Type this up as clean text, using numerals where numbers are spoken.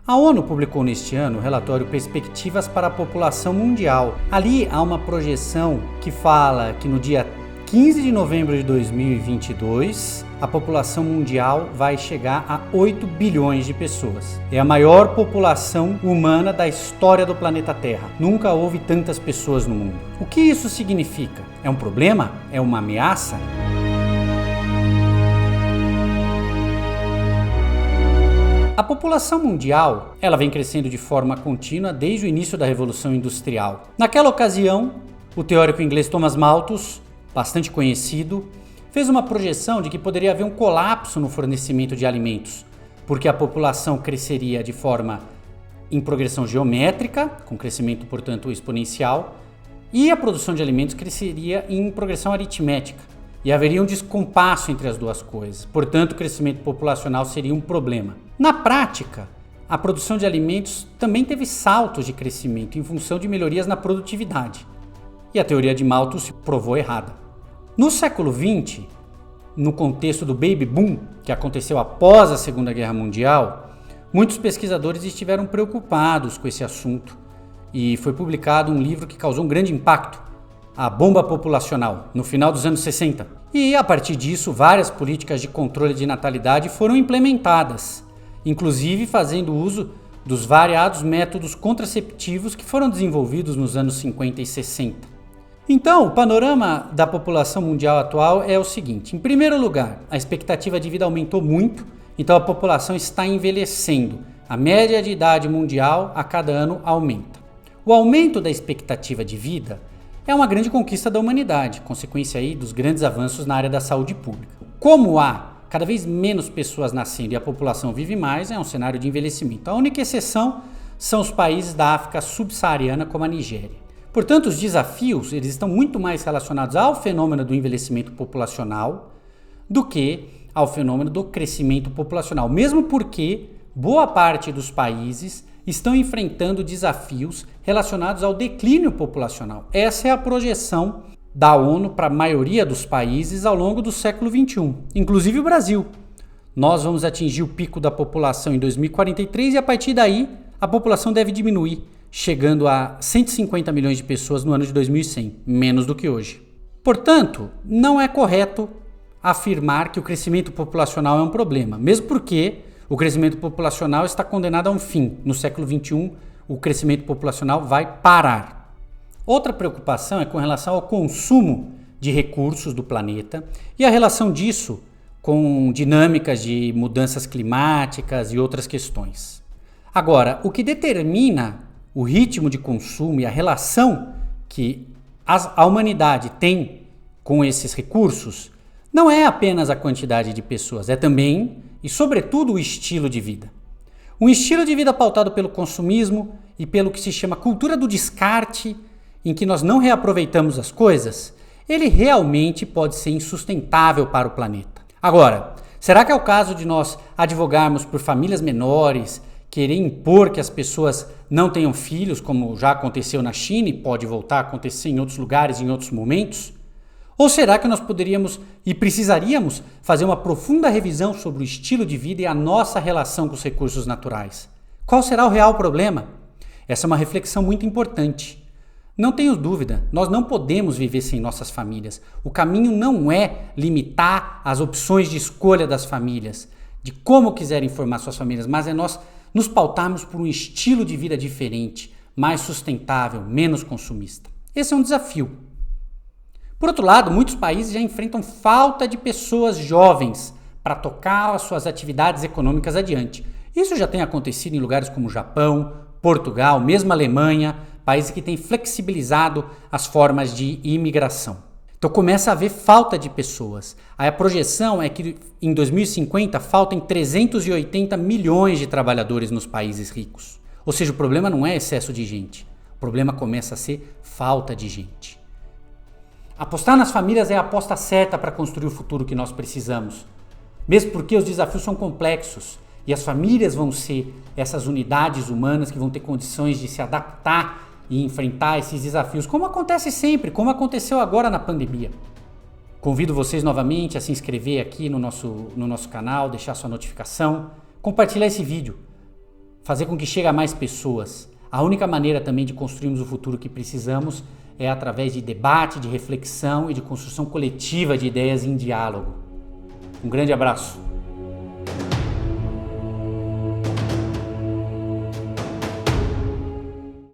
A ONU publicou neste ano o relatório Perspectivas para a População Mundial. Ali há uma projeção que fala que no dia 15 de novembro de 2022, a população mundial vai chegar a 8 bilhões de pessoas. É a maior população humana da história do planeta Terra. Nunca houve tantas pessoas no mundo. O que isso significa? É um problema? É uma ameaça? A população mundial, ela vem crescendo de forma contínua desde o início da Revolução Industrial. Naquela ocasião, o teórico inglês Thomas Malthus, bastante conhecido, fez uma projeção de que poderia haver um colapso no fornecimento de alimentos, porque a população cresceria de forma em progressão geométrica, com crescimento, portanto, exponencial, e a produção de alimentos cresceria em progressão aritmética, e haveria um descompasso entre as duas coisas. Portanto, o crescimento populacional seria um problema. Na prática, a produção de alimentos também teve saltos de crescimento em função de melhorias na produtividade, e a teoria de Malthus se provou errada. No século XX, no contexto do Baby Boom, que aconteceu após a Segunda Guerra Mundial, muitos pesquisadores estiveram preocupados com esse assunto e foi publicado um livro que causou um grande impacto, A Bomba Populacional, no final dos anos 60. E a partir disso, várias políticas de controle de natalidade foram implementadas, inclusive fazendo uso dos variados métodos contraceptivos que foram desenvolvidos nos anos 50 e 60. Então, o panorama da população mundial atual é o seguinte: em primeiro lugar, a expectativa de vida aumentou muito, então a população está envelhecendo. A média de idade mundial a cada ano aumenta. O aumento da expectativa de vida é uma grande conquista da humanidade, consequência aí dos grandes avanços na área da saúde pública. Como há cada vez menos pessoas nascendo e a população vive mais, é um cenário de envelhecimento. A única exceção são os países da África subsaariana, como a Nigéria. Portanto, os desafios eles estão muito mais relacionados ao fenômeno do envelhecimento populacional do que ao fenômeno do crescimento populacional, mesmo porque boa parte dos países estão enfrentando desafios relacionados ao declínio populacional. Essa é a projeção da ONU para a maioria dos países ao longo do século XXI, inclusive o Brasil. Nós vamos atingir o pico da população em 2043 e a partir daí a população deve diminuir, chegando a 150 milhões de pessoas no ano de 2100, menos do que hoje. Portanto, não é correto afirmar que o crescimento populacional é um problema, mesmo porque o crescimento populacional está condenado a um fim. No século XXI, o crescimento populacional vai parar. Outra preocupação é com relação ao consumo de recursos do planeta e a relação disso com dinâmicas de mudanças climáticas e outras questões. Agora, o que determina o ritmo de consumo e a relação que a humanidade tem com esses recursos não é apenas a quantidade de pessoas, é também e sobretudo o estilo de vida. Um estilo de vida pautado pelo consumismo e pelo que se chama cultura do descarte, em que nós não reaproveitamos as coisas, ele realmente pode ser insustentável para o planeta. Agora, será que é o caso de nós advogarmos por famílias menores, querer impor que as pessoas não tenham filhos, como já aconteceu na China e pode voltar a acontecer em outros lugares, em outros momentos? Ou será que nós poderíamos e precisaríamos fazer uma profunda revisão sobre o estilo de vida e a nossa relação com os recursos naturais? Qual será o real problema? Essa é uma reflexão muito importante. Não tenho dúvida, nós não podemos viver sem nossas famílias. O caminho não é limitar as opções de escolha das famílias, de como quiserem formar suas famílias, mas é nós nos pautarmos por um estilo de vida diferente, mais sustentável, menos consumista. Esse é um desafio. Por outro lado, muitos países já enfrentam falta de pessoas jovens para tocar as suas atividades econômicas adiante. Isso já tem acontecido em lugares como Japão, Portugal, mesmo Alemanha, países que têm flexibilizado as formas de imigração. Então começa a haver falta de pessoas. Aí a projeção é que em 2050 faltem 380 milhões de trabalhadores nos países ricos. Ou seja, o problema não é excesso de gente. O problema começa a ser falta de gente. Apostar nas famílias é a aposta certa para construir o futuro que nós precisamos. Mesmo porque os desafios são complexos e as famílias vão ser essas unidades humanas que vão ter condições de se adaptar e enfrentar esses desafios, como acontece sempre, como aconteceu agora na pandemia. Convido vocês novamente a se inscrever aqui no nosso canal, deixar sua notificação, compartilhar esse vídeo. fazer com que chegue a mais pessoas. A única maneira também de construirmos o futuro que precisamos é através de debate, de reflexão e de construção coletiva de ideias em diálogo. Um grande abraço.